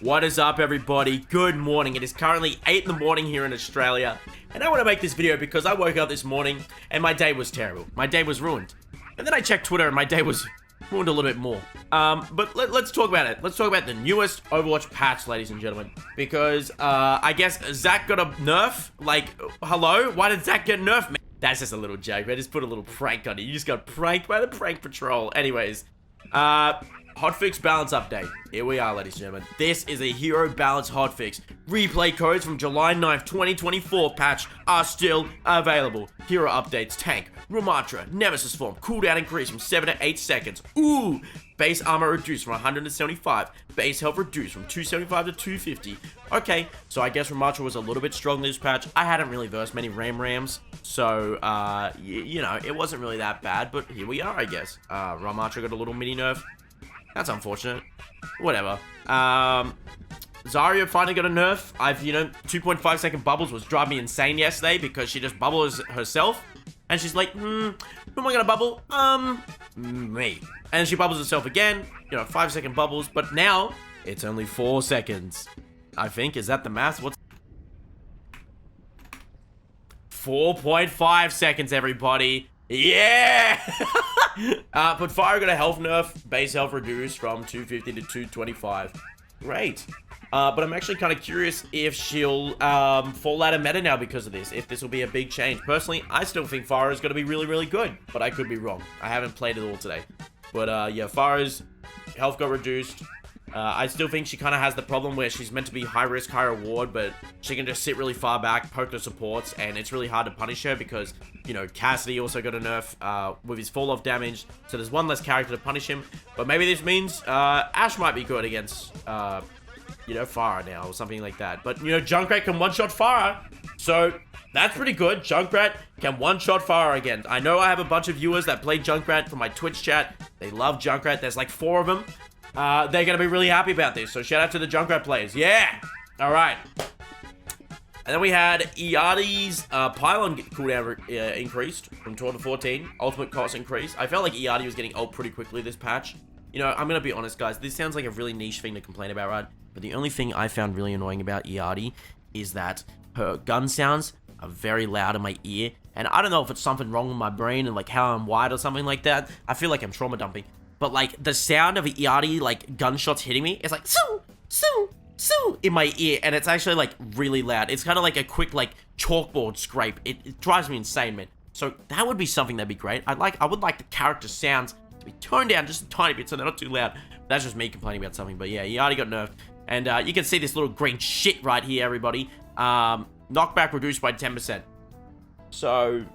What is up, everybody? Good morning. It is currently 8 in the morning here in Australia, and I want to make this video because I woke up this morning and my day was terrible. My day was ruined. And then I checked Twitter and my day was ruined a little bit more. But let's talk about it. Let's talk about the newest Overwatch patch, ladies and gentlemen. Because, I guess Zach got a nerf? Like, hello? Why did Zach get nerfed, man? That's just a little joke, man. Just put a little prank on you. You just got pranked by the prank patrol. Anyways, hotfix balance update. Here we are, ladies and gentlemen. This is a hero balance hotfix. Replay codes from July 9th, 2024 patch are still available. Hero updates: tank, Ramatra, Nemesis form, cooldown increase from 7 to 8 seconds. Ooh! Base armor reduced from 175. Base health reduced from 275 to 250. Okay, so I guess Ramatra was a little bit strong this patch. I hadn't really versed many Rams, so, you know, it wasn't really that bad, but here we are, I guess. Ramatra got a little mini nerf. That's unfortunate. Whatever. Zarya finally got a nerf. 2.5 second bubbles was driving me insane yesterday because she just bubbles herself. And she's like, who am I gonna bubble? Me. And she bubbles herself again. 5 second bubbles. But now, it's only 4 seconds. I think. Is that the math? What's 4.5 seconds, everybody. Yeah! But Fire got a health nerf. Base health reduced from 250 to 225. Great. But I'm actually kind of curious if she'll fall out of meta now because of this. If this will be a big change. Personally, I still think Farah is going to be really, really good. But I could be wrong. I haven't played it all today. But yeah, Farah's health got reduced. I still think she kind of has the problem where she's meant to be high risk, high reward, but she can just sit really far back, poke the supports, and it's really hard to punish her because, Cassidy also got a nerf with his fall off damage, so there's one less character to punish him. But maybe this means Ashe might be good against, Farah now, or something like that. But, Junkrat can one-shot Farah, so that's pretty good. Junkrat can one-shot Farah again. I know I have a bunch of viewers that play Junkrat from my Twitch chat. They love Junkrat. There's like 4 of them. They're going to be really happy about this. So shout out to the Junkrat players. Yeah! Alright. And then we had Iardi's pylon cooldown increased from 12 to 14. Ultimate cost increased. I felt like Iardi was getting ult pretty quickly this patch. I'm going to be honest, guys. This sounds like a really niche thing to complain about, right? But the only thing I found really annoying about Iardi is that her gun sounds are very loud in my ear. And I don't know if it's something wrong with my brain and like how I'm wired or something like that. I feel like I'm trauma dumping. But, like, the sound of Iardi, like, gunshots hitting me, it's like, soo, soo, soo, in my ear, and it's actually, like, really loud. It's kind of like a quick, like, chalkboard scrape. It drives me insane, man. So, that would be something that'd be great. I would like the character sounds to be toned down just a tiny bit so they're not too loud. That's just me complaining about something, but yeah, Iardi got nerfed. And, you can see this little green shit right here, everybody. Knockback reduced by 10%. So,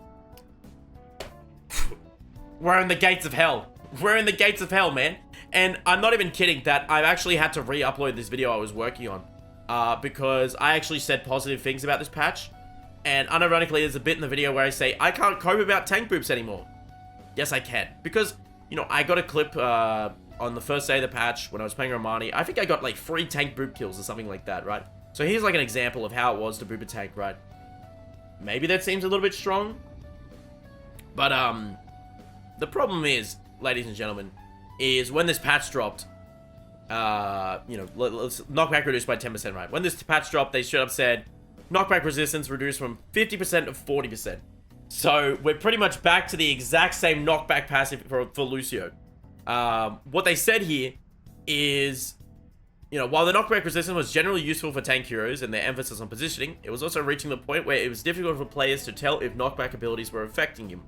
we're in the gates of hell. We're in the gates of hell, man. And I'm not even kidding that I've actually had to re-upload this video I was working on. Because I actually said positive things about this patch. And unironically, there's a bit in the video where I say, I can't cope about tank boops anymore. Yes, I can. Because, I got a clip on the first day of the patch when I was playing Romani. I think I got like 3 tank boop kills or something like that, right? So here's like an example of how it was to boop a tank, right? Maybe that seems a little bit strong. But, the problem is, ladies and gentlemen, is when this patch dropped, let's knockback reduced by 10%, right? When this patch dropped, they straight up said, knockback resistance reduced from 50% to 40%. So, we're pretty much back to the exact same knockback passive for Lucio. What they said here is, while the knockback resistance was generally useful for tank heroes and their emphasis on positioning, it was also reaching the point where it was difficult for players to tell if knockback abilities were affecting him.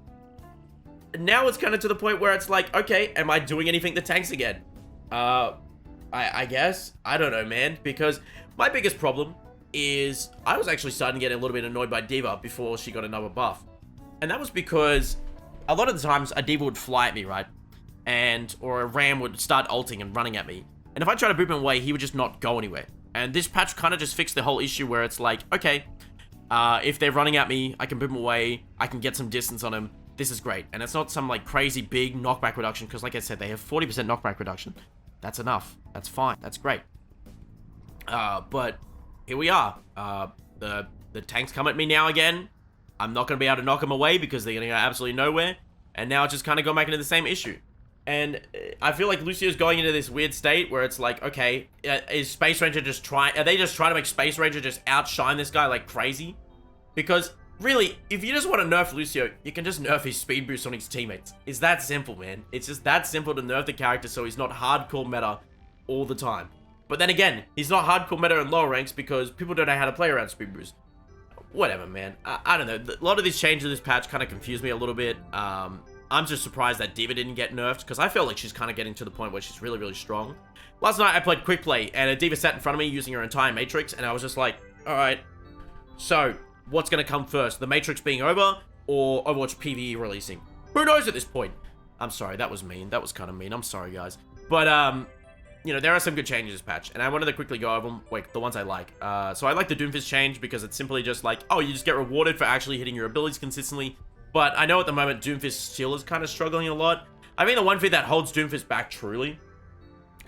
Now it's kind of to the point where it's like, okay, am I doing anything to tanks again? I guess. I don't know, man. Because my biggest problem is I was actually starting to get a little bit annoyed by D.Va before she got another buff. And that was because a lot of the times a D.Va would fly at me, right? Or a Ram would start ulting and running at me. And if I try to boop him away, he would just not go anywhere. And this patch kind of just fixed the whole issue where it's like, okay, if they're running at me, I can boop him away. I can get some distance on him. This is great. And it's not some like crazy big knockback reduction because like I said, they have 40% knockback reduction. That's enough. That's fine. That's great. But here we are. The tanks come at me now again. I'm not going to be able to knock them away because they're going to go absolutely nowhere. And now it's just kind of gone back into the same issue. And I feel like Lucio's going into this weird state where it's like, okay, is Space Ranger just trying... Are they just trying to make Space Ranger just outshine this guy like crazy? Because, really, if you just want to nerf Lucio, you can just nerf his speed boost on his teammates. It's that simple, man. It's just that simple to nerf the character so he's not hardcore meta all the time. But then again, he's not hardcore meta in lower ranks because people don't know how to play around speed boost. Whatever, man. I don't know. A lot of these changes in this patch kind of confused me a little bit. I'm just surprised that Diva didn't get nerfed, because I feel like she's kind of getting to the point where she's really, really strong. Last night, I played Quick Play, and a Diva sat in front of me using her entire Matrix, and I was just like, alright, so, what's going to come first? The Matrix being over, or Overwatch PvE releasing? Who knows at this point? I'm sorry, that was mean. That was kind of mean. I'm sorry, guys. But, you know, there are some good changes this patch, and I wanted to quickly go over them, like, the ones I like. So I like the Doomfist change, because it's simply just like, oh, you just get rewarded for actually hitting your abilities consistently. But I know at the moment, Doomfist still is kind of struggling a lot. I think the one thing that holds Doomfist back truly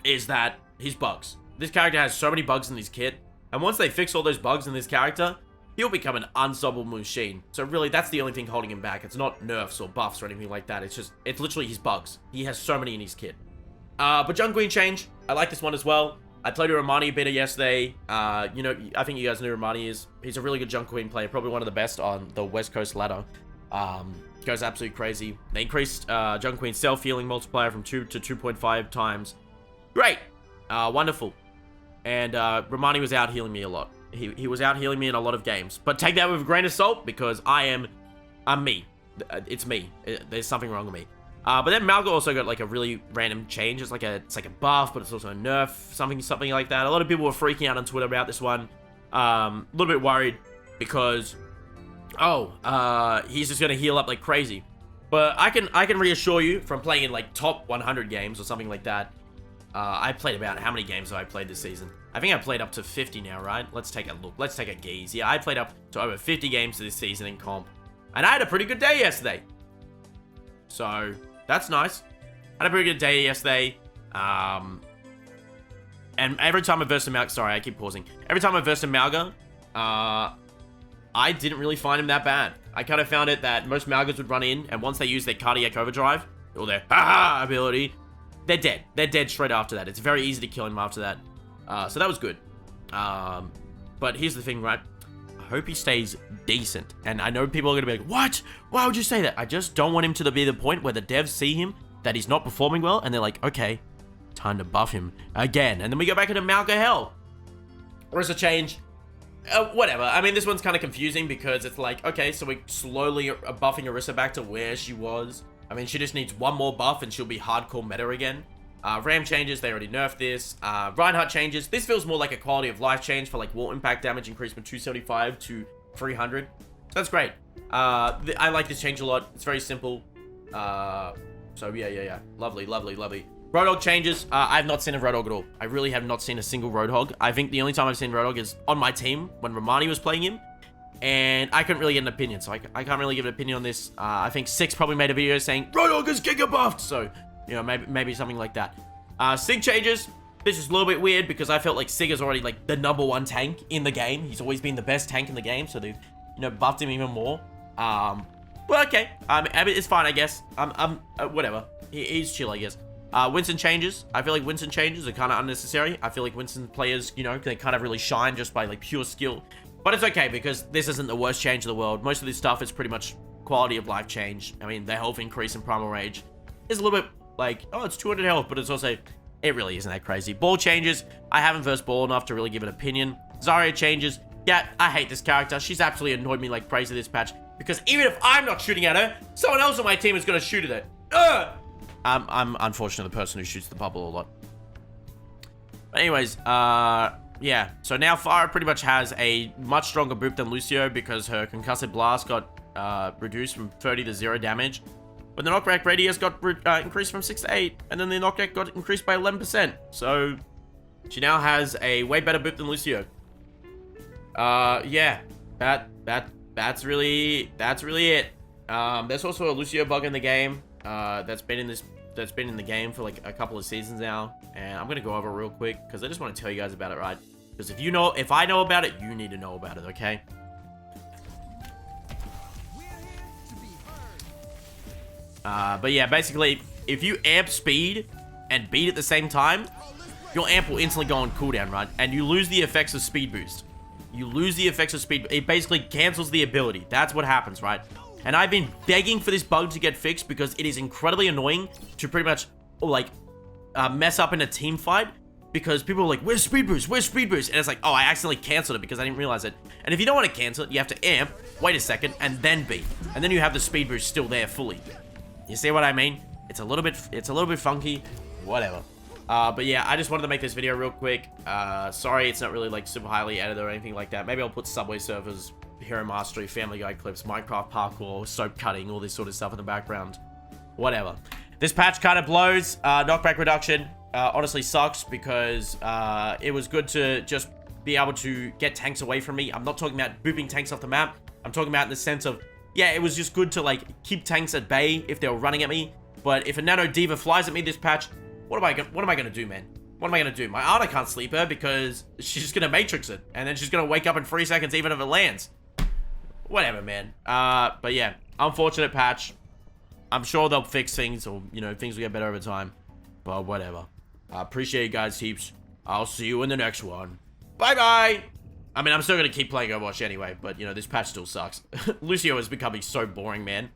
is that his bugs. This character has so many bugs in his kit, and once they fix all those bugs in this character, he'll become an unstoppable machine. So really, that's the only thing holding him back. It's not nerfs or buffs or anything like that. It's literally his bugs. He has so many in his kit. But Junk Queen change, I like this one as well. I played a Romani beta yesterday. You know, I think you guys know who Romani is. He's a really good Junk Queen player, probably one of the best on the West Coast ladder. Goes absolutely crazy. They increased Junk Queen's self-healing multiplier from 2 to 2.5 times. Great! Wonderful. And Romani was out healing me a lot. He was out healing me in a lot of games. But take that with a grain of salt, because I'm me. It's me. There's something wrong with me. But then Malga also got like a really random change. It's like a buff, but it's also a nerf, something like that. A lot of people were freaking out on Twitter about this one. A little bit worried because, he's just gonna heal up like crazy. But I can reassure you from playing in like top 100 games or something like that. I played about, how many games have I played this season? I think I played up to 50 now, right? Let's take a look. Let's take a gaze. Yeah, I played up to over 50 games this season in comp. And I had a pretty good day yesterday. So, that's nice. I had a pretty good day yesterday. And every time I versed a Malga... Sorry, I keep pausing. Every time I versed a Malga, I didn't really find him that bad. I kind of found it that most Malgas would run in, and once they use their cardiac overdrive, or their ha-ha ability, they're dead. They're dead straight after that. It's very easy to kill him after that. So that was good. But here's the thing, right? I hope he stays decent. And I know people are going to be like, what? Why would you say that? I just don't want him to be the point where the devs see him, that he's not performing well, and they're like, okay, time to buff him again. And then we go back into Malga hell. Or is a change? Whatever. I mean, this one's kind of confusing because it's like, okay, so we're slowly buffing Orisa back to where she was. I mean, she just needs one more buff and she'll be hardcore meta again. Ram changes, they already nerfed this. Reinhardt changes. This feels more like a quality of life change for like wall impact damage increase from 275 to 300. So that's great. I like this change a lot. It's very simple. So yeah. Lovely. Roadhog changes. I've not seen a Roadhog at all. I really have not seen a single Roadhog. I think the only time I've seen Roadhog is on my team when Romani was playing him. And I couldn't really get an opinion, so I can't really give an opinion on this. I think Six probably made a video saying, Roadhog is Giga buffed! So, you know, maybe something like that. Sig changes. This is a little bit weird because I felt like Sig is already like the #1 tank in the game. He's always been the best tank in the game, so they've, you know, buffed him even more. Well, okay. I mean, it's fine, I guess. Whatever. He's chill, I guess. Winston changes. I feel like Winston changes are kind of unnecessary. I feel like Winston players, you know, they kind of really shine just by like pure skill. But it's okay because this isn't the worst change in the world. Most of this stuff is pretty much quality of life change. I mean, the health increase in Primal Rage is a little bit like, oh, it's 200 health, but it's also, it really isn't that crazy. Ball changes. I haven't versed Ball enough to really give an opinion. Zarya changes. Yeah, I hate this character. She's absolutely annoyed me like crazy this patch because even if I'm not shooting at her, someone else on my team is going to shoot at her. I'm unfortunately the person who shoots the bubble a lot. But anyways, yeah. So now Farah pretty much has a much stronger boop than Lucio because her concussive blast got reduced from 30 to 0 damage. But the knockback radius got increased from 6 to 8. And then the knockback got increased by 11%. So she now has a way better boop than Lucio. Yeah. That's really it. There's also a Lucio bug in the game. That's been in the game for like a couple of seasons now, and I'm gonna go over real quick because I just want to tell you guys about it, right? Because if I know about it, you need to know about it, okay? But yeah, basically, if you amp speed and beat at the same time, your amp will instantly go on cooldown, right? And you lose the effects of speed boost. You lose the effects of speed. It basically cancels the ability. That's what happens, right? And I've been begging for this bug to get fixed because it is incredibly annoying to pretty much, like, mess up in a team fight. Because people are like, where's speed boost? Where's speed boost? And it's like, oh, I accidentally canceled it because I didn't realize it. And if you don't want to cancel it, you have to amp, wait a second, and then beat. And then you have the speed boost still there fully. You see what I mean? It's a little bit funky. Whatever. But yeah, I just wanted to make this video real quick. Sorry, it's not really like super highly edited or anything like that. Maybe I'll put Subway Surfers, Hero Mastery, Family Guy clips, Minecraft parkour, soap cutting, all this sort of stuff in the background. Whatever. This patch kind of blows. Knockback reduction honestly sucks because it was good to just be able to get tanks away from me. I'm not talking about booping tanks off the map. I'm talking about in the sense of, yeah, it was just good to like keep tanks at bay if they were running at me. But if a Nano Diva flies at me this patch, what am I gonna do, man? What am I gonna do? My Ana can't sleep her because she's just gonna Matrix it, and then she's gonna wake up in 3 seconds even if it lands. Whatever, man. But yeah, unfortunate patch. I'm sure they'll fix things, or you know, things will get better over time. But whatever. I appreciate you guys heaps. I'll see you in the next one. Bye bye. I mean, I'm still gonna keep playing Overwatch anyway, but you know, this patch still sucks. Lucio is becoming so boring, man.